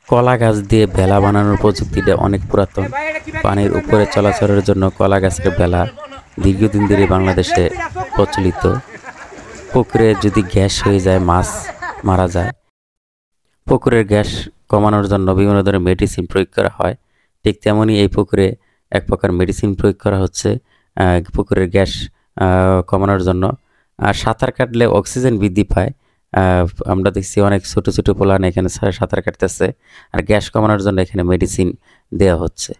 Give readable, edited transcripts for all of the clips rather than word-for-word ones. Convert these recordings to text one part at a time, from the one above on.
কলা গাছ দিয়ে ভেলা বানানোর প্রযুক্তিটা অনেক পুরাতন। পানির উপরে চলাচলের জন্য কলা গাছের ভেলা দীর্ঘদিন ধরে বাংলাদেশে প্রচলিত। পুকুরে যদি গ্যাস হয়ে যায়, মাছ মারা যায়, পুকুরের গ্যাস কমানোর জন্য বিভিন্ন ধরনের মেডিসিন প্রয়োগ করা হয়। ঠিক তেমনই এই পুকুরে এক প্রকার মেডিসিন প্রয়োগ করা হচ্ছে পুকুরের গ্যাস কমানোর জন্য। আর সাঁতার কাটলে অক্সিজেন বৃদ্ধি পায়। আমরা দেখছি অনেক ছোট ছোট পোলান এখানে সাঁতার কাটতেছে, আর গ্যাস কমানোর জন্য এখানে মেডিসিন দেওয়া হচ্ছে।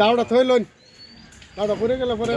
দাওড়া থইলন দাওড়া পরে গেল পরে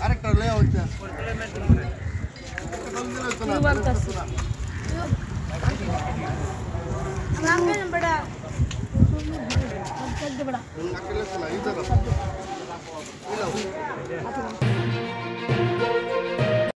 আরেকটা লে হইছে বড়া